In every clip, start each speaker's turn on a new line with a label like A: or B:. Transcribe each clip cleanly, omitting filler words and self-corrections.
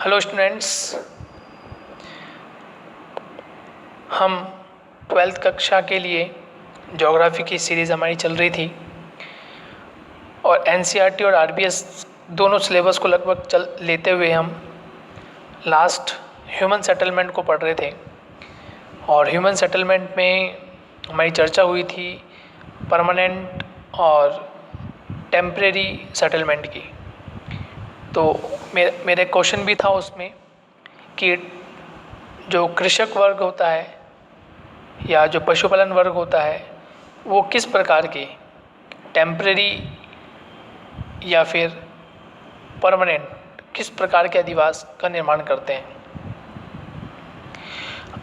A: Hello students, हम 12th कक्षा के लिए ज्योग्राफी की सीरीज़ हमारी चल रही थी और एनसीईआरटी और आरबीएस दोनों सिलेबस को लगभग लेते हुए हम लास्ट ह्यूमन सेटलमेंट को पढ़ रहे थे। और ह्यूमन सेटलमेंट में हमारी चर्चा हुई थी परमानेंट और टेम्परेरी सेटलमेंट की। तो मेरे क्वेश्चन भी था उसमें कि जो कृषक वर्ग होता है या जो पशुपालन वर्ग होता है वो किस प्रकार के टेम्परेरी या फिर परमानेंट किस प्रकार के अधिवास का निर्माण करते हैं।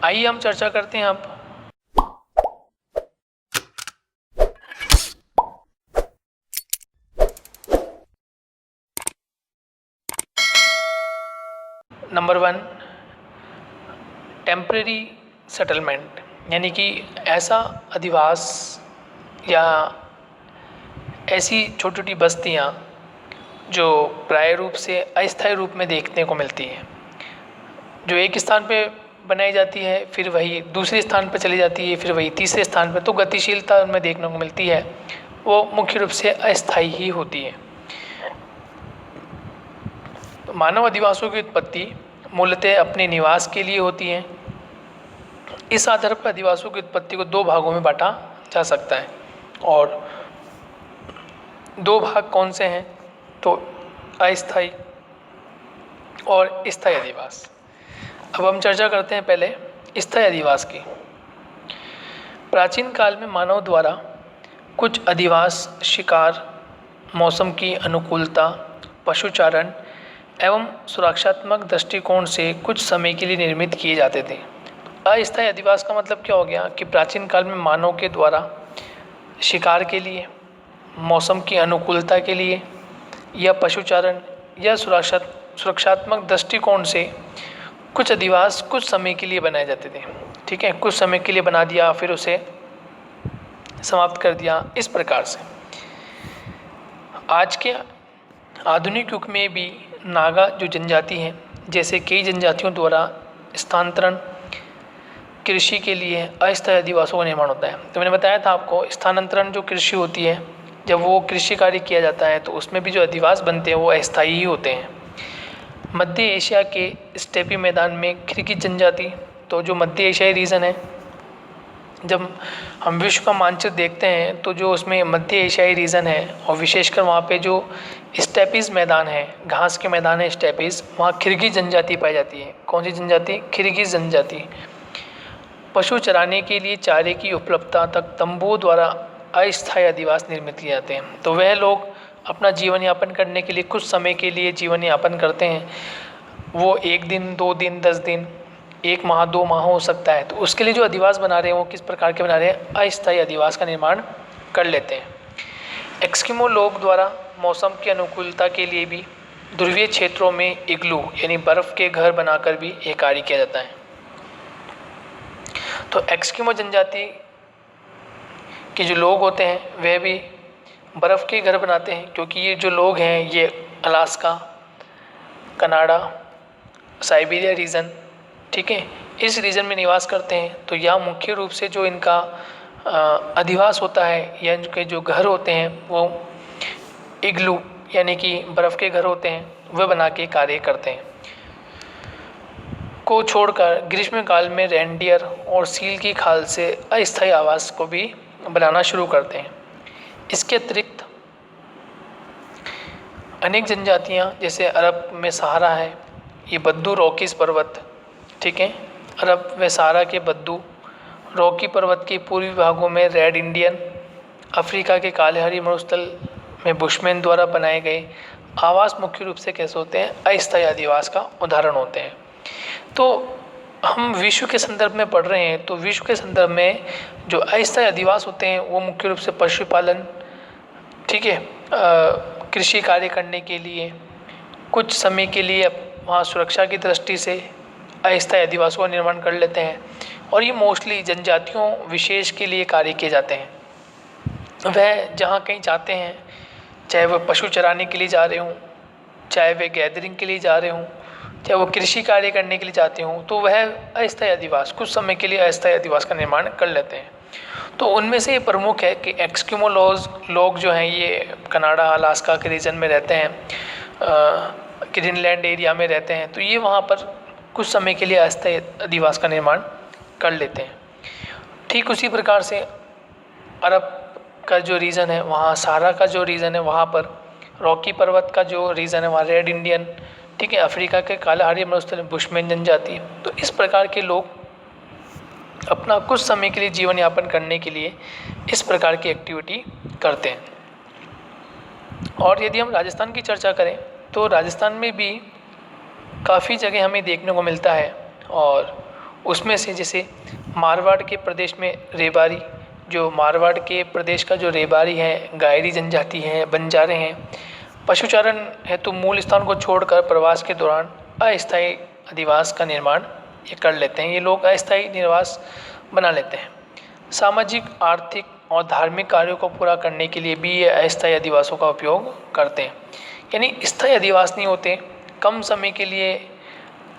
A: आइए हम चर्चा करते हैं अब। नंबर 1, टेम्परेरी सेटलमेंट, यानी कि ऐसा अधिवास या ऐसी छोटी छोटी बस्तियाँ जो प्राय रूप से अस्थायी रूप में देखने को मिलती हैं, जो एक स्थान पे बनाई जाती है, फिर वही दूसरे स्थान पर चली जाती है, फिर वही तीसरे स्थान पर, तो गतिशीलता उनमें देखने को मिलती है, वो मुख्य रूप से अस्थायी ही होती है। तो मानव अधिवासों की उत्पत्ति मूलतः अपने निवास के लिए होती है। इस आधार पर अधिवासों की उत्पत्ति को 2 भागों में बांटा जा सकता है, और 2 भाग कौन से हैं? तो अस्थायी और स्थायी अधिवास। अब हम चर्चा करते हैं पहले स्थायी अधिवास की। प्राचीन काल में मानव द्वारा कुछ अधिवास शिकार, मौसम की अनुकूलता, पशुचारण एवं सुरक्षात्मक दृष्टिकोण से कुछ समय के लिए निर्मित किए जाते थे। अस्थायी अधिवास का मतलब क्या हो गया कि प्राचीन काल में मानव के द्वारा शिकार के लिए, मौसम की अनुकूलता के लिए या पशुचारण या सुरक्षात्मक दृष्टिकोण से कुछ अधिवास कुछ समय के लिए बनाए जाते थे। ठीक है, कुछ समय के लिए बना दिया, फिर उसे समाप्त कर दिया, इस प्रकार से। आज के आधुनिक युग में भी नागा जो जनजाति हैं, जैसे कई जनजातियों द्वारा स्थानांतरण कृषि के लिए अस्थायी अधिवासों का निर्माण होता है। तो मैंने बताया था आपको, स्थानांतरण जो कृषि होती है, जब वो कृषि कार्य किया जाता है तो उसमें भी जो अधिवास बनते हैं वो अस्थायी ही होते हैं। मध्य एशिया के स्टेपी मैदान में किर्गिज जनजाति, तो जो मध्य एशियाई रीजन है, जब हम विश्व का मानचित्र देखते हैं तो जो उसमें मध्य एशियाई रीजन है और विशेषकर वहाँ पे जो स्टेपीज मैदान है, घास के मैदान है स्टेपीज, वहाँ किर्गिज जनजाति पाई जाती है। कौन सी जनजाति? किर्गिज जनजाति। पशु चराने के लिए चारे की उपलब्धता तक तंबुओं द्वारा अस्थायी अधिवास निर्मित किए जाते हैं। तो वह लोग अपना जीवन यापन करने के लिए कुछ समय के लिए जीवन यापन करते हैं। वो 1 दिन, 2 दिन, 10 दिन, 1 माह, 2 माह हो सकता है। तो उसके लिए जो अधिवास बना रहे हैं वो किस प्रकार के बना रहे हैं? अस्थायी अधिवास का निर्माण कर लेते हैं। एस्किमो लोग द्वारा मौसम की अनुकूलता के लिए भी ध्रुवीय क्षेत्रों में इग्लू यानी बर्फ़ के घर बनाकर भी ये कार्य किया जाता है। तो एस्किमो जनजाति के जो लोग होते हैं वह भी बर्फ़ के घर बनाते हैं, क्योंकि ये जो लोग हैं ये अलास्का, कनाडा, साइबेरिया रीजन, ठीक है, इस रीजन में निवास करते हैं। तो यह मुख्य रूप से जो इनका अधिवास होता है या इनके जो घर होते हैं वो इग्लू यानी कि बर्फ़ के घर होते हैं, वह बना के कार्य करते हैं। को छोड़कर ग्रीष्म काल में रेनडियर और सील की खाल से अस्थायी आवास को भी बनाना शुरू करते हैं। इसके अतिरिक्त अनेक जनजातियां, जैसे अरब में सहारा है, ये बद्दू रॉकीज पर्वत, ठीक है, अरब व सहारा के बद्दू रॉकी पर्वत के पूर्वी भागों में रेड इंडियन, अफ्रीका के कालेहरी मरुस्थल में बुशमैन द्वारा बनाए गए आवास मुख्य रूप से कैसे होते हैं? अस्थायी अधिवास का उदाहरण होते हैं। तो हम विश्व के संदर्भ में पढ़ रहे हैं, तो विश्व के संदर्भ में जो अस्थायी अधिवास होते हैं वो मुख्य रूप से पशुपालन, ठीक है, कृषि कार्य करने के लिए, कुछ समय के लिए वहाँ सुरक्षा की दृष्टि से अस्थायी अधिवासों का निर्माण कर लेते हैं, और ये मोस्टली जनजातियों विशेष के लिए कार्य किए जाते हैं। वह जहाँ कहीं जाते हैं, चाहे वह पशु चराने के लिए जा रहे हों, चाहे वे गैदरिंग के लिए जा रहे हों, चाहे वो कृषि कार्य करने के लिए जाते हों, तो वह अस्थायी अधिवास, कुछ समय के लिए अस्थायी अधिवास का निर्माण कर लेते हैं। तो उनमें से प्रमुख है कि एस्किमो लोग जो हैं ये कनाडा, अलास्का के रीजन में रहते हैं, ग्रीनलैंड एरिया में रहते हैं। तो ये वहाँ पर कुछ समय के लिए अस्थायी अधिवास का निर्माण कर लेते हैं। ठीक उसी प्रकार से अरब का जो रीजन है, वहाँ सहारा का जो रीजन है, वहाँ पर रॉकी पर्वत का जो रीजन है, वहाँ रेड इंडियन, ठीक है, अफ्रीका के कालाहारी मरुस्थल बुशमैन जनजाति। तो इस प्रकार के लोग अपना कुछ समय के लिए जीवन यापन करने के लिए इस प्रकार की एक्टिविटी करते हैं। और यदि हम राजस्थान की चर्चा करें तो राजस्थान में भी काफ़ी जगह हमें देखने को मिलता है, और उसमें से जैसे मारवाड़ के प्रदेश में रेबारी, जो मारवाड़ के प्रदेश का जो रेबारी है, गायरी जनजाति है, बंजारे हैं, पशुचारण हेतु मूल स्थान को छोड़कर प्रवास के दौरान अस्थायी अधिवास का निर्माण ये कर लेते हैं। ये लोग अस्थायी निवास बना लेते हैं। सामाजिक, आर्थिक और धार्मिक कार्यों को पूरा करने के लिए भी ये अस्थायी अधिवासों का उपयोग करते हैं। यानी स्थायी अधिवास नहीं होते, कम समय के लिए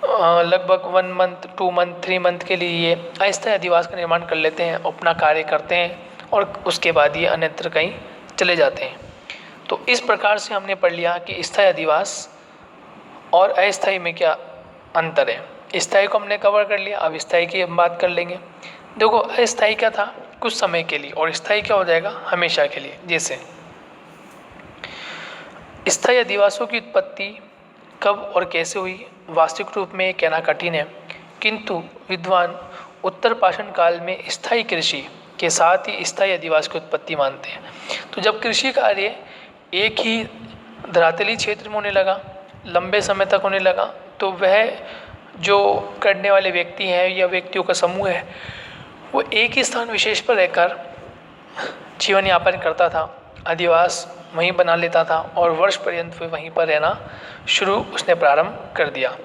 A: लगभग 1 मंथ, 2 मंथ, 3 मंथ के लिए ये अस्थायी अधिवास का निर्माण कर लेते हैं, अपना कार्य करते हैं और उसके बाद ये अन्यत्र कहीं चले जाते हैं। तो इस प्रकार से हमने पढ़ लिया कि स्थायी अधिवास और अस्थायी में क्या अंतर है। स्थायी को हमने कवर कर लिया, अब स्थायी की हम बात कर लेंगे। देखो, अस्थायी क्या था, कुछ समय के लिए, और स्थायी क्या हो जाएगा, हमेशा के लिए। जैसे स्थायी अधिवासों की उत्पत्ति कब और कैसे हुई, वास्तविक रूप में ये कहना कठिन है, किंतु विद्वान उत्तर पाषाण काल में स्थायी कृषि के साथ ही स्थायी अधिवास की उत्पत्ति मानते हैं। तो जब कृषि कार्य एक ही धरातली क्षेत्र में होने लगा, लंबे समय तक होने लगा, तो वह जो करने वाले व्यक्ति हैं या व्यक्तियों का समूह है, वो एक ही स्थान विशेष पर रहकर जीवन यापन करता था, अधिवास वहीं बना लेता था और वर्ष पर्यंत वहीं पर रहना शुरू उसने प्रारंभ कर दिया।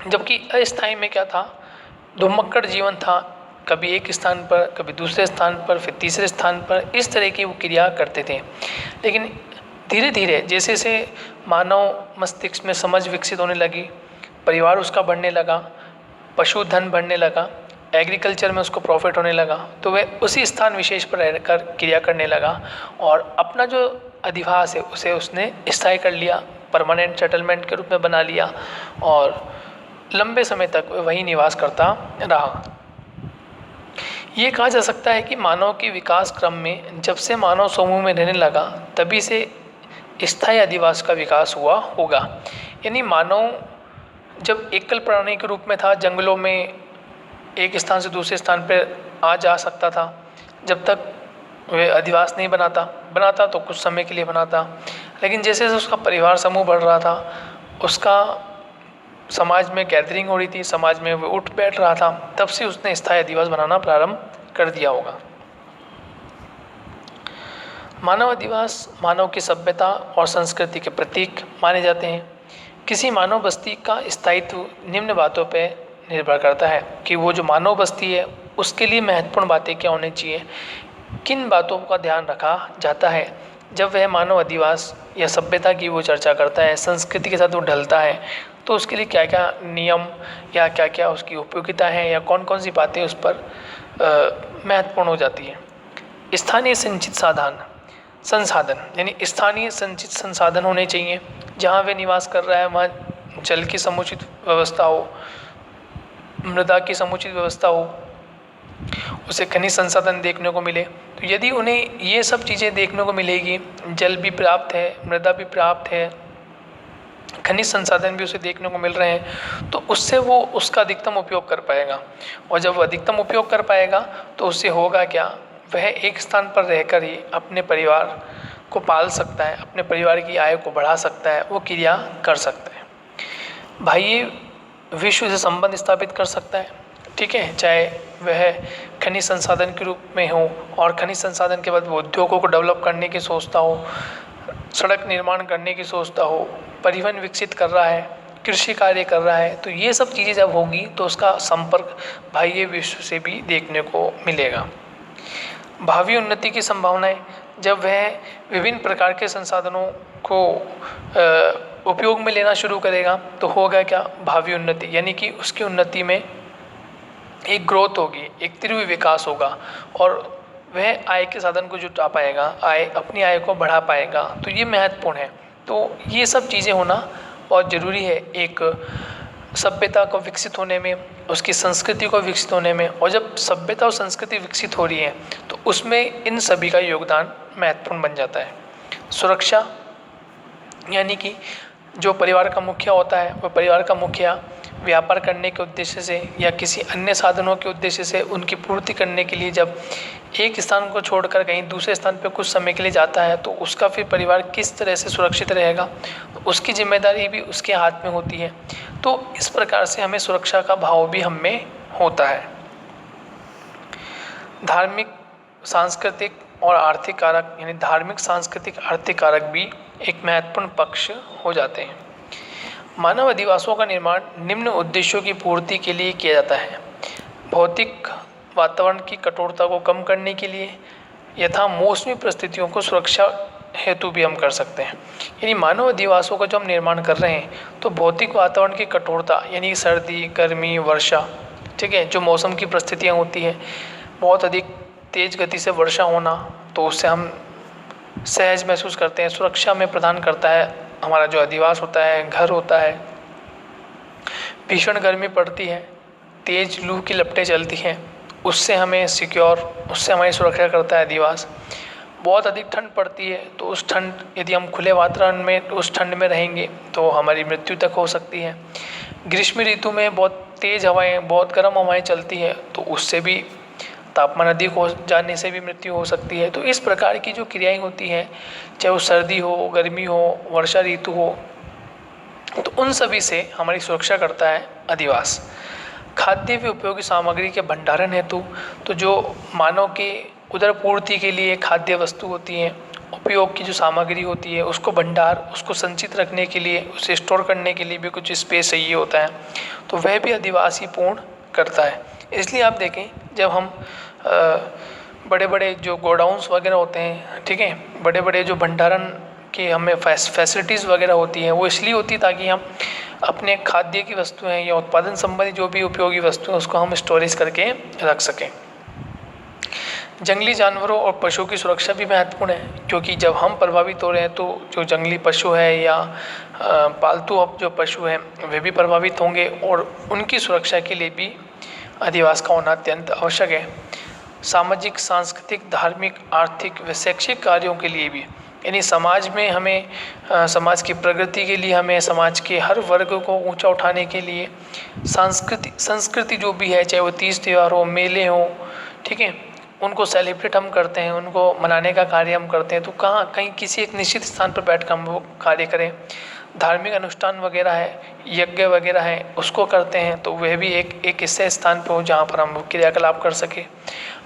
A: जबकि अस्थायी में क्या था, धुमक्कड़ जीवन था, कभी एक स्थान पर, कभी दूसरे स्थान पर, फिर तीसरे स्थान पर, इस तरह की वो क्रिया करते थे। लेकिन धीरे धीरे जैसे जैसे मानव मस्तिष्क में समझ विकसित होने लगी, परिवार उसका बढ़ने लगा, पशुधन बढ़ने लगा, एग्रीकल्चर में उसको प्रॉफिट होने लगा, तो वह उसी स्थान विशेष पर रहकर क्रिया करने लगा और अपना जो अधिवास है उसे उसने स्थायी कर लिया, परमानेंट सेटलमेंट के रूप में बना लिया और लंबे समय तक वही निवास करता रहा। ये कहा जा सकता है कि मानव के विकास क्रम में जब से मानव समूह में रहने लगा तभी से स्थायी अधिवास का विकास हुआ होगा। यानी मानव जब एकल प्राणी के रूप में था, जंगलों में एक स्थान से दूसरे स्थान पर आ जा सकता था, जब तक वह अधिवास नहीं बनाता तो कुछ समय के लिए बनाता। लेकिन जैसे जैसे उसका परिवार समूह बढ़ रहा था, उसका समाज में गैदरिंग हो रही थी, समाज में वो उठ बैठ रहा था, तब से उसने स्थायी अधिवास बनाना प्रारंभ कर दिया होगा। मानव अधिवास मानव की सभ्यता और संस्कृति के प्रतीक माने जाते हैं। किसी मानव बस्ती का स्थायित्व निम्न बातों पर निर्भर करता है कि वो जो मानव बस्ती है उसके लिए महत्वपूर्ण बातें क्या होनी चाहिए, किन बातों का ध्यान रखा जाता है जब वह मानव अधिवास या सभ्यता की वो चर्चा करता है, संस्कृति के साथ वो ढलता है, तो उसके लिए क्या क्या नियम या क्या क्या उसकी उपयोगिता है या कौन कौन सी बातें उस पर महत्वपूर्ण हो जाती है। स्थानीय संचित संसाधन यानी स्थानीय संचित संसाधन होने चाहिए। जहाँ वे निवास कर रहा है वहाँ जल की समुचित व्यवस्था हो, मृदा की समुचित व्यवस्था हो, उसे खनिज संसाधन देखने को मिले। तो यदि उन्हें ये सब चीज़ें देखने को मिलेगी, जल भी प्राप्त है, मृदा भी प्राप्त है, खनिज संसाधन भी उसे देखने को मिल रहे हैं, तो उससे वो उसका अधिकतम उपयोग कर पाएगा। और जब वो अधिकतम उपयोग कर पाएगा तो उससे होगा क्या, वह एक स्थान पर रहकर ही अपने परिवार को पाल सकता है, अपने परिवार की आय को बढ़ा सकता है, वो क्रिया कर सकता है। भाई विश्व से संबंध स्थापित कर सकता है, ठीक है, चाहे वह खनिज संसाधन के रूप में हो और खनिज संसाधन के बाद वो उद्योगों को डेवलप करने की सोचता हो, सड़क निर्माण करने की सोचता हो, परिवहन विकसित कर रहा है, कृषि कार्य कर रहा है, तो ये सब चीज़ें जब होगी तो उसका संपर्क बाह्य विश्व से भी देखने को मिलेगा। भावी उन्नति की संभावनाएं, जब वह विभिन्न प्रकार के संसाधनों को उपयोग में लेना शुरू करेगा तो होगा क्या, भावी उन्नति, यानी कि उसकी उन्नति में एक ग्रोथ होगी, एक तीव्र विकास होगा और वह आय के साधन को जुटा पाएगा, अपनी आय को बढ़ा पाएगा। तो ये महत्वपूर्ण है। तो ये सब चीज़ें होना बहुत ज़रूरी है एक सभ्यता को विकसित होने में, उसकी संस्कृति को विकसित होने में। और जब सभ्यता और संस्कृति विकसित हो रही है तो उसमें इन सभी का योगदान महत्वपूर्ण बन जाता है। सुरक्षा, यानी कि जो परिवार का मुखिया होता है वह परिवार का मुखिया व्यापार करने के उद्देश्य से या किसी अन्य साधनों के उद्देश्य से उनकी पूर्ति करने के लिए जब एक स्थान को छोड़कर कहीं दूसरे स्थान पर कुछ समय के लिए जाता है तो उसका फिर परिवार किस तरह से सुरक्षित रहेगा, उसकी जिम्मेदारी भी उसके हाथ में होती है। तो इस प्रकार से हमें सुरक्षा का भाव भी हम में होता है। धार्मिक, सांस्कृतिक और आर्थिक कारक, यानी धार्मिक, सांस्कृतिक, आर्थिक कारक भी एक महत्वपूर्ण पक्ष हो जाते हैं। मानव अधिवासों का निर्माण निम्न उद्देश्यों की पूर्ति के लिए किया जाता है। भौतिक वातावरण की कठोरता को कम करने के लिए यथा मौसमी परिस्थितियों को सुरक्षा हेतु भी हम कर सकते हैं। यानी मानव अधिवासों का जो हम निर्माण कर रहे हैं तो भौतिक वातावरण की कठोरता, यानी सर्दी, गर्मी, वर्षा, ठीक है, जो मौसम की परिस्थितियाँ होती हैं, बहुत अधिक तेज़ गति से वर्षा होना, तो उससे हम सहज महसूस करते हैं, सुरक्षा में प्रदान करता है। हमारा जो अधिवास होता है, घर होता है, भीषण गर्मी पड़ती है, तेज लू की लपटें चलती हैं, उससे हमें सिक्योर, उससे हमारी सुरक्षा करता है अधिवास। बहुत अधिक ठंड पड़ती है तो उस ठंड, यदि हम खुले वातावरण में उस ठंड में रहेंगे तो हमारी मृत्यु तक हो सकती है। ग्रीष्म ऋतु में बहुत तेज़ हवाएं, बहुत गर्म हवाएं चलती है तो उससे भी तापमान अधिक हो जाने से भी मृत्यु हो सकती है। तो इस प्रकार की जो क्रियाएं होती हैं, चाहे वो सर्दी हो, गर्मी हो, वर्षा ऋतु हो, तो उन सभी से हमारी सुरक्षा करता है अधिवास। खाद्य व उपयोगी सामग्री के भंडारण हेतु, तो जो मानव के उदर पूर्ति के लिए खाद्य वस्तु होती हैं, उपयोग की जो सामग्री होती है, उसको भंडार, उसको संचित रखने के लिए, उसे स्टोर करने के लिए भी कुछ स्पेस चाहिए होता है, तो वह भी अधिवास ही पूर्ण करता है। इसलिए आप देखें, जब हम बड़े बड़े जो गोडाउन्स वगैरह होते हैं, ठीक है, बड़े बड़े जो भंडारण के हमें फैसिलिटीज़ वगैरह होती हैं, वो इसलिए होती है ताकि हम अपने खाद्य की वस्तुएं या उत्पादन संबंधी जो भी उपयोगी वस्तु है उसको हम स्टोरेज करके रख सकें। जंगली जानवरों और पशुओं की सुरक्षा भी महत्वपूर्ण है, क्योंकि जब हम प्रभावित हो रहे हैं तो जो जंगली पशु है या पालतू अब जो पशु हैं वे भी प्रभावित होंगे और उनकी सुरक्षा के लिए भी अधिवास का होना अत्यंत आवश्यक है। सामाजिक, सांस्कृतिक, धार्मिक, आर्थिक व शैक्षिक कार्यों के लिए भी, यानी समाज में हमें समाज की प्रगति के लिए, हमें समाज के हर वर्ग को ऊंचा उठाने के लिए संस्कृति जो भी है, चाहे वो तीज त्यौहार हो, मेले हो, ठीक है, उनको सेलिब्रेट हम करते हैं, उनको मनाने का कार्य हम करते हैं, तो कहीं किसी एक निश्चित स्थान पर बैठ कर हम वो कार्य करें। धार्मिक अनुष्ठान वगैरह है, यज्ञ वगैरह है, उसको करते हैं तो वह भी एक ऐसे स्थान पर हो जहाँ पर हम क्रियाकलाप कर सके।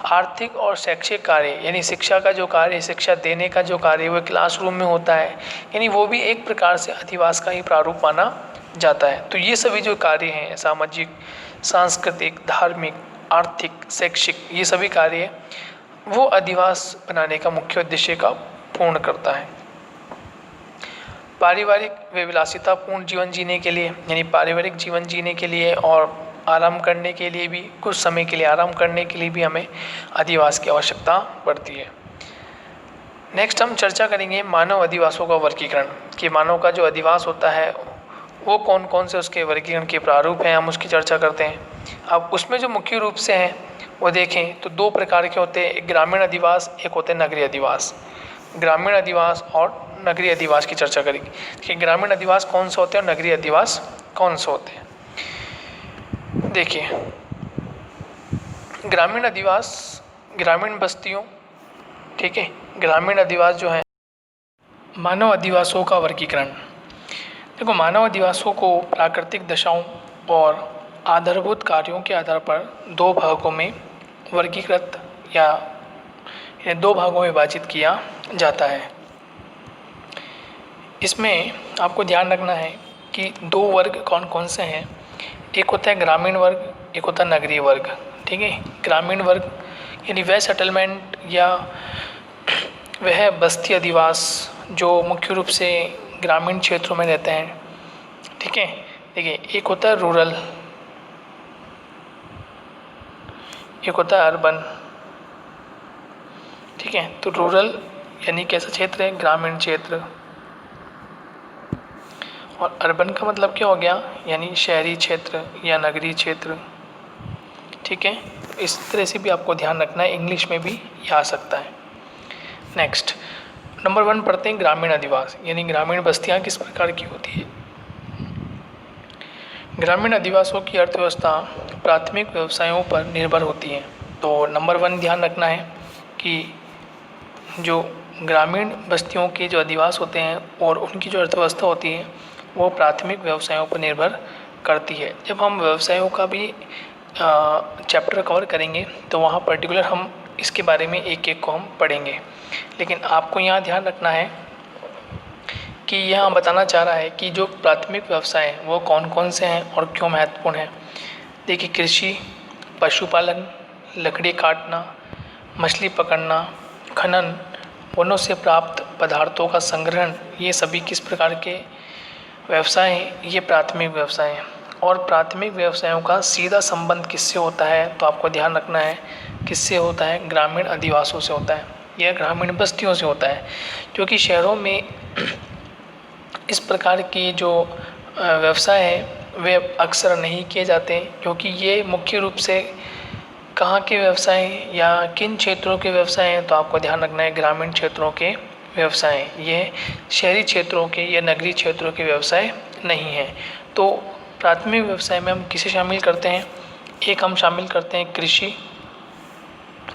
A: आर्थिक और शैक्षिक कार्य, यानी शिक्षा का जो कार्य, शिक्षा देने का जो कार्य वो क्लासरूम में होता है, यानी वो भी एक प्रकार से अधिवास का ही प्रारूप माना जाता है। तो ये सभी जो कार्य हैं, सामाजिक, सांस्कृतिक, धार्मिक, आर्थिक, शैक्षिक, ये सभी कार्य वो अधिवास बनाने का मुख्य उद्देश्य का पूर्ण करता है। पारिवारिक व विलासितापूर्ण जीवन जीने के लिए, यानी पारिवारिक जीवन जीने के लिए और आराम करने के लिए भी, कुछ समय के लिए आराम करने के लिए भी हमें अधिवास की आवश्यकता पड़ती है। नेक्स्ट हम चर्चा करेंगे मानव अधिवासों का वर्गीकरण, कि मानव का जो अधिवास होता है वो कौन कौन से उसके वर्गीकरण के प्रारूप हैं, हम उसकी चर्चा करते हैं। अब उसमें जो मुख्य रूप से हैं वो देखें तो दो प्रकार के होते हैं, एक ग्रामीण अधिवास, एक होते हैं नगरीय अधिवास। ग्रामीण अधिवास और नगरीय अधिवास की चर्चा करेंगे कि ग्रामीण अधिवास कौन से होते हैं और नगरीय अधिवास कौन से होते हैं। देखिए, ग्रामीण अधिवास, ग्रामीण बस्तियों, ठीक है, ग्रामीण अधिवास जो है, मानव अधिवासों का वर्गीकरण। देखो, मानव अधिवासों को प्राकृतिक दशाओं और आधारभूत कार्यों के आधार पर दो भागों में वर्गीकृत या दो भागों में विभाजित किया जाता है। इसमें आपको ध्यान रखना है कि दो वर्ग कौन कौन से हैं। एक होता है ग्रामीण वर्ग, एक होता है नगरीय वर्ग, ठीक है। ग्रामीण वर्ग यानी वह सेटलमेंट या वह बस्ती अधिवास जो मुख्य रूप से ग्रामीण क्षेत्रों में रहते हैं। ठीक है, देखिए एक होता है रूरल, एक होता है अर्बन। ठीक है, तो रूरल यानी कैसा क्षेत्र है, ग्रामीण क्षेत्र, और अर्बन का मतलब क्या हो गया, यानी शहरी क्षेत्र या नगरीय क्षेत्र। ठीक है, इस तरह से भी आपको ध्यान रखना है, इंग्लिश में भी ये आ सकता है। नेक्स्ट नंबर 1 पढ़ते हैं ग्रामीण अधिवास, यानी ग्रामीण बस्तियाँ किस प्रकार की होती है। ग्रामीण अधिवासों की अर्थव्यवस्था प्राथमिक व्यवसायों पर निर्भर होती है। तो नंबर 1 ध्यान रखना है कि जो ग्रामीण बस्तियों के जो अधिवास होते हैं और उनकी जो अर्थव्यवस्था होती है वो प्राथमिक व्यवसायों पर निर्भर करती है। जब हम व्यवसायों का भी चैप्टर कवर करेंगे तो वहाँ पर्टिकुलर हम इसके बारे में एक एक को हम पढ़ेंगे, लेकिन आपको यहाँ ध्यान रखना है कि यहाँ बताना चाह रहा है कि जो प्राथमिक व्यवसाय हैं वो कौन कौन से हैं और क्यों महत्वपूर्ण हैं। देखिए कृषि, पशुपालन, लकड़ी काटना, मछली पकड़ना, खनन, वनों से प्राप्त पदार्थों का संग्रहण, ये सभी किस प्रकार के व्यवसाय हैं, ये प्राथमिक व्यवसाय हैं। और प्राथमिक व्यवसायों का सीधा संबंध किससे होता है, तो आपको ध्यान रखना है किससे होता है, ग्रामीण अधिवासों से होता है या ग्रामीण बस्तियों से होता है। क्योंकि शहरों में इस प्रकार की जो व्यवसाय हैं वे अक्सर नहीं किए जाते, क्योंकि ये मुख्य रूप से कहाँ के व्यवसाय हैं या किन क्षेत्रों के व्यवसाय हैं, तो आपको ध्यान रखना है ग्रामीण क्षेत्रों के व्यवसाय हैं, ये शहरी क्षेत्रों के या नगरीय क्षेत्रों के व्यवसाय नहीं हैं। तो प्राथमिक व्यवसाय में हम किसे शामिल करते हैं, एक हम शामिल करते हैं कृषि,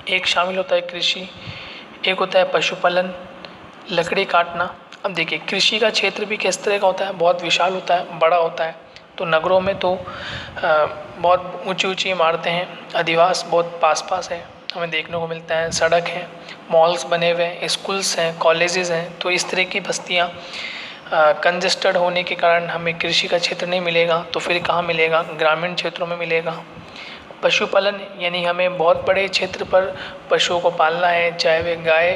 A: एक शामिल होता है कृषि, एक होता है पशुपालन, लकड़ी काटना। अब देखिए कृषि का क्षेत्र भी किस तरह का होता है, बहुत विशाल होता है, बड़ा होता है। तो नगरों में तो बहुत ऊंची ऊंची इमारतें हैं, अधिवास बहुत पास पास है, हमें देखने को मिलता है, सड़क है, मॉल्स बने हुए हैं, स्कूल्स हैं, कॉलेजेस हैं। तो इस तरह की बस्तियाँ कंजेस्टेड होने के कारण हमें कृषि का क्षेत्र नहीं मिलेगा, तो फिर कहाँ मिलेगा, ग्रामीण क्षेत्रों में मिलेगा। पशुपालन यानी हमें बहुत बड़े क्षेत्र पर पशुओं को पालना है, चाहे वे गाय,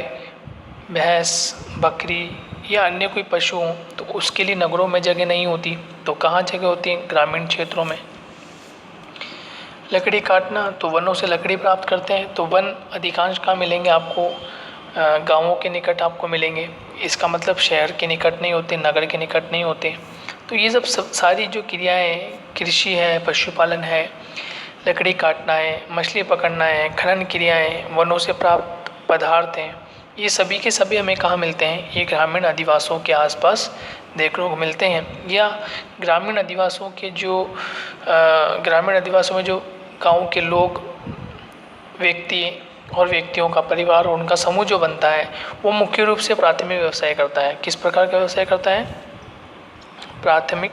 A: भैंस, बकरी या अन्य कोई पशु हों, तो उसके लिए नगरों में जगह नहीं होती, तो कहाँ जगह होती है, ग्रामीण क्षेत्रों में। लकड़ी काटना, तो वनों से लकड़ी प्राप्त करते हैं, तो वन अधिकांश कहाँ मिलेंगे आपको, गाँवों के निकट आपको मिलेंगे। इसका मतलब शहर के निकट नहीं होते, नगर के निकट नहीं होते। तो ये सब सारी जो क्रियाएँ, कृषि है, पशुपालन है, लकड़ी काटना है, मछली पकड़ना है, खनन क्रियाएँ, वनों से प्राप्त पदार्थ हैं, ये सभी के सभी हमें कहाँ मिलते हैं, ये ग्रामीण अधिवासों के आसपास देखने को मिलते हैं। या ग्रामीण अधिवासों के जो ग्रामीण अधिवासों में जो गाँव के लोग, व्यक्ति और व्यक्तियों का परिवार और उनका समूह जो बनता है वो मुख्य रूप से प्राथमिक व्यवसाय करता है। किस प्रकार का व्यवसाय करता है, प्राथमिक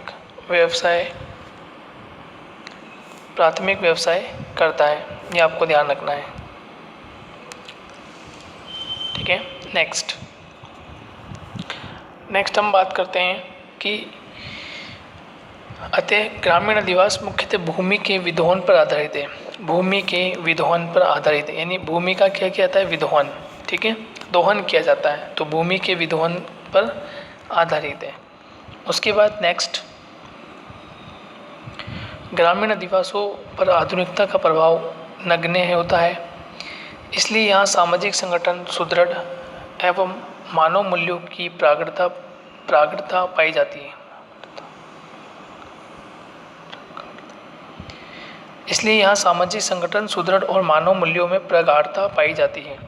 A: व्यवसाय करता है, ये आपको ध्यान रखना है। ठीक है, नेक्स्ट हम बात करते हैं कि अतः ग्रामीण अधिवास मुख्यतः भूमि के विधोहन पर आधारित है। भूमि के विधोहन पर आधारित है, यानी भूमि का क्या कहता है, विधोहन। ठीक है, दोहन किया जाता है, तो भूमि के विधोहन पर आधारित है। उसके बाद नेक्स्ट, ग्रामीण अधिवासों पर आधुनिकता का प्रभाव नगण्य होता है, इसलिए यहाँ सामाजिक संगठन सुदृढ़ एवं मानव मूल्यों की प्रगाढ़ता पाई जाती है। इसलिए यहाँ सामाजिक संगठन सुदृढ़ और मानव मूल्यों में प्रगाढ़ता पाई जाती है।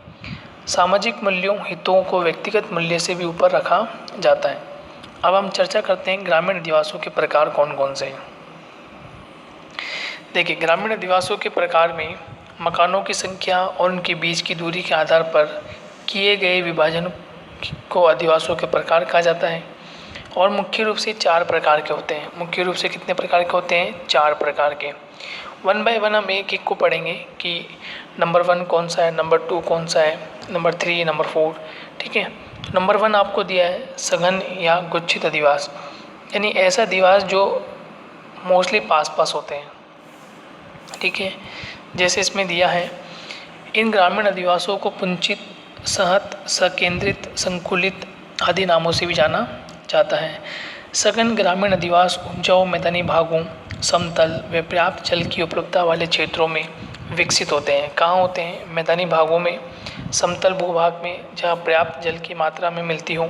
A: सामाजिक मूल्यों, हितों को व्यक्तिगत मूल्य से भी ऊपर रखा जाता है। अब हम चर्चा करते हैं ग्रामीण अधिवासों के प्रकार कौन कौन से हैं। देखिए ग्रामीण अधिवासों के प्रकार में मकानों की संख्या और उनके बीच की दूरी के आधार पर किए गए विभाजन को अधिवासों के प्रकार कहा जाता है। और मुख्य रूप से 4 प्रकार के होते हैं। मुख्य रूप से कितने प्रकार के होते हैं, 4 प्रकार के। 1 बाय 1 हम एक एक को पढ़ेंगे कि नंबर 1 कौन सा है, नंबर 2 कौन सा है, नंबर 3, नंबर 4। ठीक है, नंबर 1 आपको दिया है सघन या गुच्छित अधिवास, यानी ऐसा अधिवास जो मोस्टली पास पास होते हैं। ठीक है, जैसे इसमें दिया है, इन ग्रामीण अधिवासों को पुंचित, सहत, सकेंद्रित, संकुलित आदि नामों से भी जाना जाता है। सघन ग्रामीण अधिवास उपजाऊ मैदानी भागों, समतल व पर्याप्त जल की उपलब्धता वाले क्षेत्रों में विकसित होते हैं। कहाँ होते हैं? मैदानी भागों में, समतल भूभाग में जहाँ पर्याप्त जल की मात्रा में मिलती हो,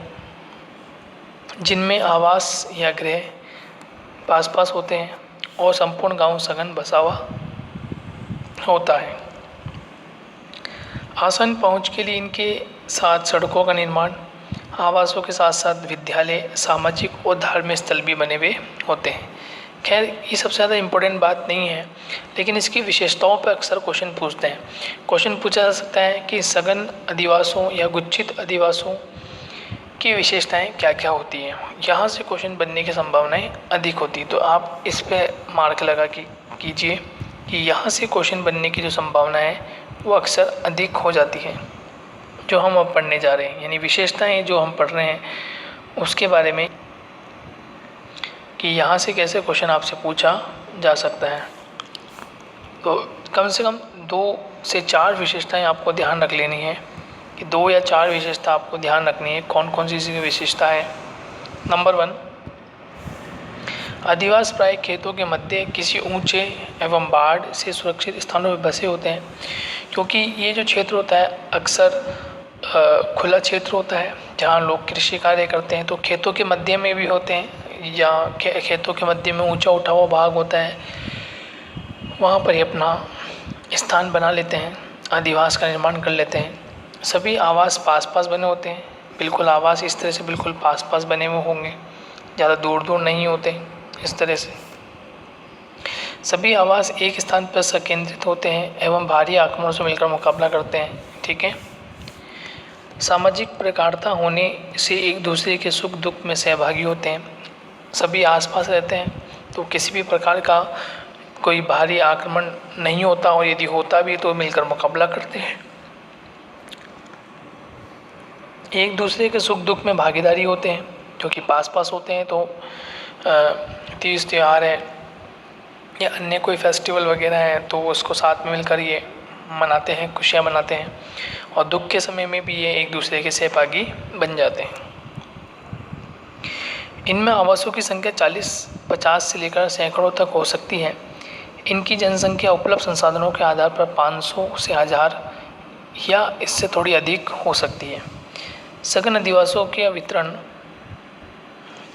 A: जिनमें आवास या गृह आस पास होते हैं और संपूर्ण गांव सघन बसा हुआ होता है। आसान पहुंच के लिए इनके साथ सड़कों का निर्माण, आवासों के साथ साथ विद्यालय, सामाजिक और धार्मिक स्थल भी बने हुए होते हैं। खैर, ये सबसे ज़्यादा इम्पोर्टेंट बात नहीं है, लेकिन इसकी विशेषताओं पर अक्सर क्वेश्चन पूछते हैं। क्वेश्चन पूछा जा सकता है कि सघन अधिवासों या गुच्छित अधिवासों की विशेषताएं क्या क्या होती हैं। यहाँ से क्वेश्चन बनने की संभावनाएं अधिक होती है, तो आप इस पे मार्क लगा कीजिए कि यहाँ से क्वेश्चन बनने की जो संभावना है वो अक्सर अधिक हो जाती है। जो हम अब पढ़ने जा रहे हैं, यानी विशेषताएं जो हम पढ़ रहे हैं उसके बारे में, कि यहाँ से कैसे क्वेश्चन आपसे पूछा जा सकता है। तो कम से कम 2 से 4 विशेषताएं आपको ध्यान रख लेनी है, कि 2 या 4 विशेषता आपको ध्यान रखनी है। कौन कौन सी इसकी विशेषता है? नंबर 1, अधिवास प्राय खेतों के मध्य किसी ऊंचे एवं बाढ़ से सुरक्षित स्थानों में बसे होते हैं, क्योंकि ये जो क्षेत्र होता है अक्सर खुला क्षेत्र होता है जहाँ लोग कृषि कार्य करते हैं। तो खेतों के मध्य में भी होते हैं, या खेतों के मध्य में ऊंचा उठा हुआ भाग होता है, वहाँ पर ही अपना स्थान बना लेते हैं, अधिवास का निर्माण कर लेते हैं। सभी आवास पास पास बने होते हैं, बिल्कुल आवास इस तरह से बिल्कुल पास पास बने हुए होंगे, ज़्यादा दूर दूर नहीं होते। इस तरह से सभी आवास एक स्थान पर संकेंद्रित होते हैं एवं भारी आक्रमणों से मिलकर मुकाबला करते हैं। ठीक है। सामाजिक प्रकारता होने से एक दूसरे के सुख दुख में सहभागी होते हैं। सभी आसपास रहते हैं, तो किसी भी प्रकार का कोई भारी आक्रमण नहीं होता, और यदि होता भी तो मिलकर मुकाबला करते हैं। एक दूसरे के सुख दुख में भागीदारी होते हैं, क्योंकि पास पास होते हैं। तो तीज त्यौहार है या अन्य कोई फेस्टिवल वगैरह है तो उसको साथ में मिलकर ये मनाते हैं, खुशियाँ मनाते हैं, और दुख के समय में भी ये एक दूसरे के सहभागी बन जाते हैं। इनमें आवासों की संख्या 40-50 से लेकर सैकड़ों तक हो सकती है। इनकी जनसंख्या उपलब्ध संसाधनों के आधार पर 500 से 1000 या इससे थोड़ी अधिक हो सकती है। सघन अधिवासों के वितरण,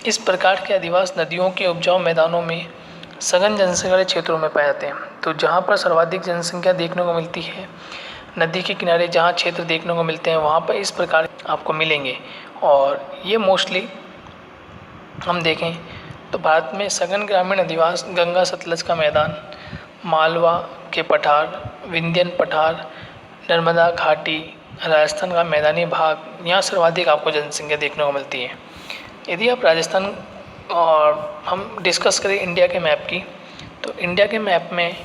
A: इस प्रकार के अधिवास नदियों के उपजाऊ मैदानों में सघन जनसंख्या वाले क्षेत्रों में पाए जाते हैं। तो जहाँ पर सर्वाधिक जनसंख्या देखने को मिलती है, नदी के किनारे जहाँ क्षेत्र देखने को मिलते हैं, वहाँ पर इस प्रकार आपको मिलेंगे। और ये मोस्टली हम देखें तो भारत में सघन ग्रामीण अधिवास गंगा सतलज का मैदान, मालवा के पठार, विंध्यन पठार, नर्मदा घाटी, राजस्थान का मैदानी भाग, यहाँ सर्वाधिक आपको जनसंख्या देखने को मिलती है। यदि आप राजस्थान और हम डिस्कस करें इंडिया के मैप की, तो इंडिया के मैप में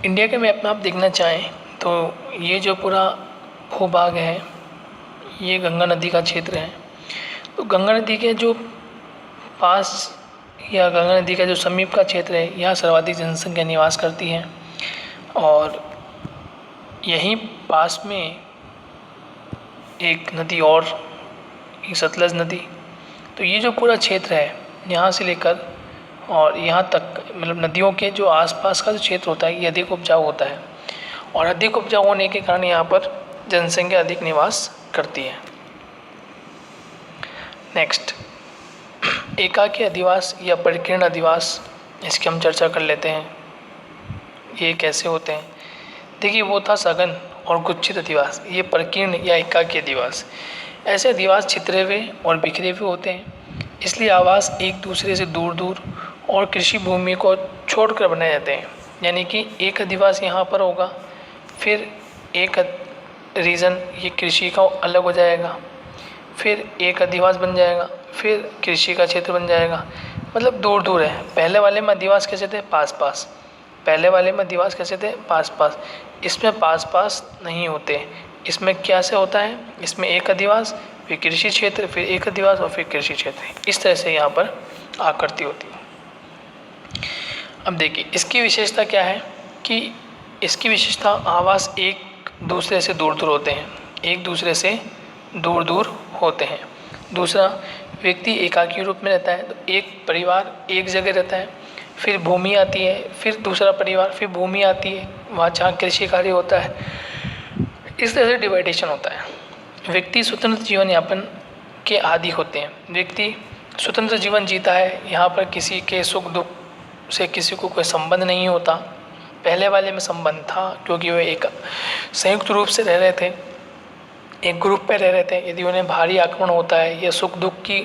A: इंडिया के मैप में आप देखना चाहें तो ये जो पूरा भूभाग है ये गंगा नदी का क्षेत्र है। तो गंगा नदी के जो पास या गंगा नदी का जो समीप का क्षेत्र है, यहाँ सर्वाधिक जनसंख्या निवास करती है। और यहीं पास में एक नदी और, सतलज नदी। तो ये जो पूरा क्षेत्र है यहाँ से लेकर और यहाँ तक, मतलब नदियों के जो आसपास का जो क्षेत्र होता है ये अधिक उपजाऊ होता है, और अधिक उपजाऊ होने के कारण यहाँ पर जनसंख्या अधिक निवास करती है। नेक्स्ट, एकाकी अधिवास या परिकीर्ण अधिवास, इसकी हम चर्चा कर लेते हैं। ये कैसे होते हैं? देखिए, वो था सघन और गुच्छित अधिवास। ये परिकीर्ण या एकाकी अधिवास, ऐसे अधिवास छितरे हुए और बिखरे हुए होते हैं, इसलिए आवास एक दूसरे से दूर दूर और कृषि भूमि को छोड़कर बनाए जाते हैं। यानी कि एक अधिवास यहाँ पर होगा, फिर एक रीजन ये कृषि का अलग हो जाएगा, फिर एक अधिवास बन जाएगा, फिर कृषि का क्षेत्र बन जाएगा। मतलब दूर दूर है। पहले वाले में अधिवास कैसे थे? पास पास। पहले वाले में अधिवास कैसे थे? पास पास। इसमें पास पास नहीं होते। इसमें क्या से होता है? इसमें एक अधिवास, फिर कृषि क्षेत्र, फिर एक अधिवास और फिर कृषि क्षेत्र। इस तरह से यहाँ पर आकृति होती है। अब देखिए इसकी विशेषता क्या है कि इसकी विशेषता आवास एक दूसरे से दूर दूर होते हैं, एक दूसरे से दूर दूर होते हैं। दूसरा, व्यक्ति एकाकी रूप में रहता है, तो एक परिवार एक जगह रहता है, फिर भूमि आती है, फिर दूसरा परिवार, फिर भूमि आती है वहाँ जहाँ कृषि कार्य होता है। इस तरह से डिवाइडेशन होता है। व्यक्ति स्वतंत्र जीवन यापन के आदी होते हैं। व्यक्ति स्वतंत्र जीवन जीता है, यहाँ पर किसी के सुख दुख से किसी को कोई संबंध नहीं होता। पहले वाले में संबंध था क्योंकि वे एक संयुक्त रूप से रह रहे थे, एक ग्रुप पे रह रहे थे। यदि उन्हें भारी आक्रमण होता है या सुख दुख की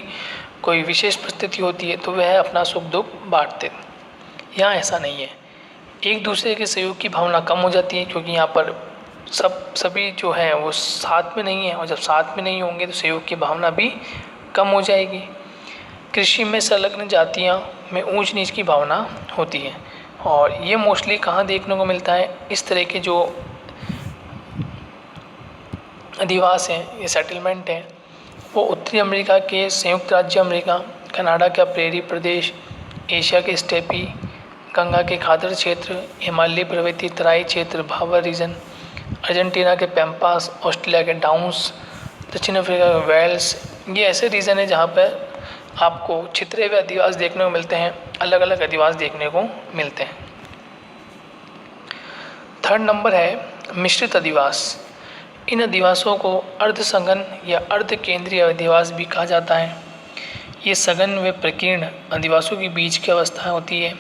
A: कोई विशेष परिस्थिति होती है तो वह अपना सुख दुख बांटते थे। यहाँ ऐसा नहीं है। एक दूसरे के सहयोग की भावना कम हो जाती है क्योंकि यहाँ पर सभी जो हैं वो साथ में नहीं है, और जब साथ में नहीं होंगे तो सहयोग की भावना भी कम हो जाएगी। कृषि में संलग्न जातियाँ में ऊंच नीच की भावना होती है, और ये मोस्टली कहाँ देखने को मिलता है? इस तरह के जो अधिवास हैं, ये सेटलमेंट हैं, वो उत्तरी अमेरिका के संयुक्त राज्य अमेरिका, कनाडा का प्रेरी प्रदेश, एशिया के स्टेपी, गंगा के खादर क्षेत्र, हिमालयी पर्वतीय तराई क्षेत्र, भावर रीजन, अर्जेंटीना के पैम्पास, ऑस्ट्रेलिया के डाउन्स, दक्षिण अफ्रीका के वेल्स, ये ऐसे रीजन है जहाँ पर आपको छितरे हुए अधिवास देखने को मिलते हैं, अलग अलग अधिवास देखने को मिलते हैं। थर्ड नंबर है मिश्रित अधिवास। इन अधिवासों को अर्ध सघन या अर्ध केंद्रीय अधिवास भी कहा जाता है। ये सघन व प्रकीर्ण अधिवासों के बीच की अवस्था होती है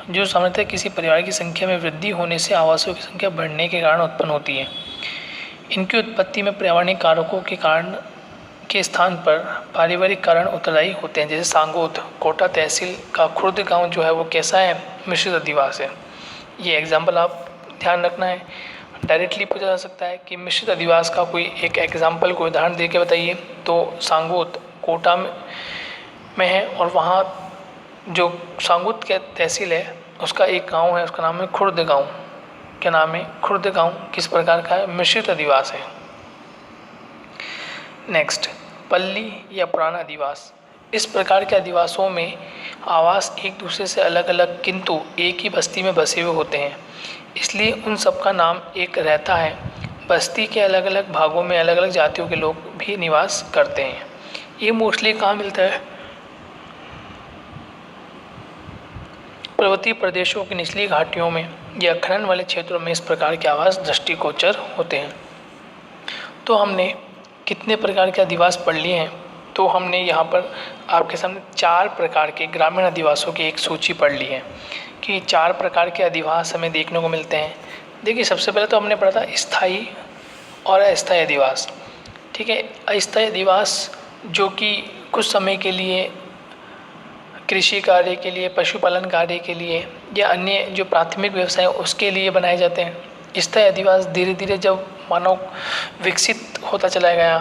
A: जो सामान्यतः किसी परिवार की संख्या में वृद्धि होने से आवासों की संख्या बढ़ने के कारण उत्पन्न होती है। इनकी उत्पत्ति में पर्यावरणीय कारकों के कारण के स्थान पर पारिवारिक कारण उत्तरदायी होते हैं। जैसे सांगोद कोटा तहसील का खुर्द गांव जो है वो कैसा है? मिश्रित अधिवास है। ये एग्जाम्पल आप ध्यान रखना है। डायरेक्टली पूछा जा सकता है कि मिश्रित अधिवास का कोई एक एग्जाम्पल, कोई उदाहरण दे के बताइए। तो सांगोद कोटा में है, और वहाँ जो सांगोद के तहसील है उसका एक गांव है, उसका नाम है खुर्द गांव। क्या नाम है? खुर्द गांव। किस प्रकार का है? मिश्रित अधिवास है। नेक्स्ट, पल्ली या पुराना अधिवास। इस प्रकार के अधिवासों में आवास एक दूसरे से अलग अलग किंतु एक ही बस्ती में बसे हुए होते हैं, इसलिए उन सब का नाम एक रहता है। बस्ती के अलग अलग भागों में अलग अलग जातियों के लोग भी निवास करते हैं। ये मोस्टली कहाँ मिलता है? पर्वतीय प्रदेशों की निचली घाटियों में या खनन वाले क्षेत्रों में इस प्रकार के आवास दृष्टिगोचर होते हैं। तो हमने कितने प्रकार के अधिवास पढ़ लिए हैं? तो हमने यहाँ पर आपके सामने 4 प्रकार के ग्रामीण अधिवासों की एक सूची पढ़ ली है कि 4 प्रकार के अधिवास हमें देखने को मिलते हैं। देखिए सबसे पहले तो हमने पढ़ा था स्थायी और अस्थायी अधिवास। ठीक है, अस्थायी अधिवास जो कि कुछ समय के लिए कृषि कार्य के लिए, पशुपालन कार्य के लिए या अन्य जो प्राथमिक व्यवसाय है उसके लिए बनाए जाते हैं। स्थायी अधिवास धीरे धीरे जब मानव विकसित होता चला गया,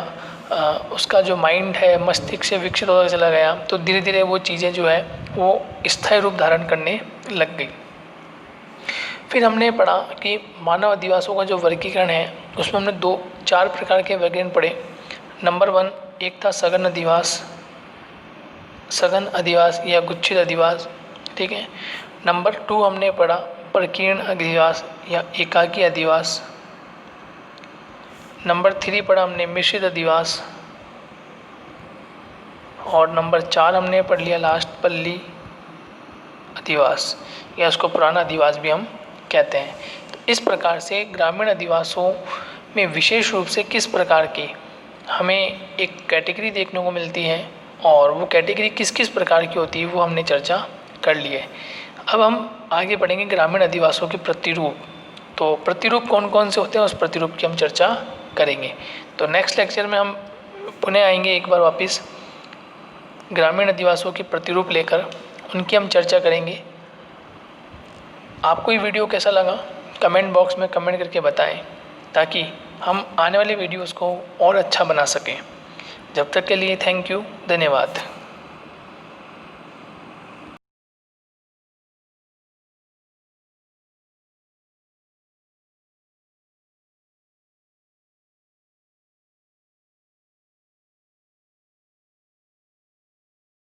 A: उसका जो माइंड है मस्तिष्क से विकसित होता चला गया, तो धीरे धीरे वो चीज़ें जो है वो स्थायी रूप धारण करने लग गई। फिर हमने पढ़ा कि मानव अधिवासों का जो वर्गीकरण है उसमें हमने 4 प्रकार के वर्गीकरण पढ़े। नंबर 1 एक था सघन अधिवास या गुच्छित अधिवास। ठीक है। नंबर 2 हमने पढ़ा प्रकीर्ण अधिवास या एकाकी अधिवास। नंबर 3 पढ़ा हमने मिश्रित अधिवास, और नंबर 4 हमने पढ़ लिया लास्ट पल्ली अधिवास, या उसको पुराना अधिवास भी हम कहते हैं। तो इस प्रकार से ग्रामीण अधिवासों में विशेष रूप से किस प्रकार की हमें एक कैटेगरी देखने को मिलती है, और वो कैटेगरी किस किस प्रकार की होती है वो हमने चर्चा कर ली है। अब हम आगे बढ़ेंगे ग्रामीण अधिवासों के प्रतिरूप। तो प्रतिरूप कौन कौन से होते हैं उस प्रतिरूप की हम चर्चा करेंगे। तो नेक्स्ट लेक्चर में हम पुनः आएंगे एक बार वापस ग्रामीण अधिवासों के प्रतिरूप लेकर, उनकी हम चर्चा करेंगे। आपको ये वीडियो कैसा लगा कमेंट बॉक्स में कमेंट करके बताएं, ताकि हम आने वाले वीडियोस को और अच्छा बना सकें। जब तक के लिए थैंक यू, धन्यवाद।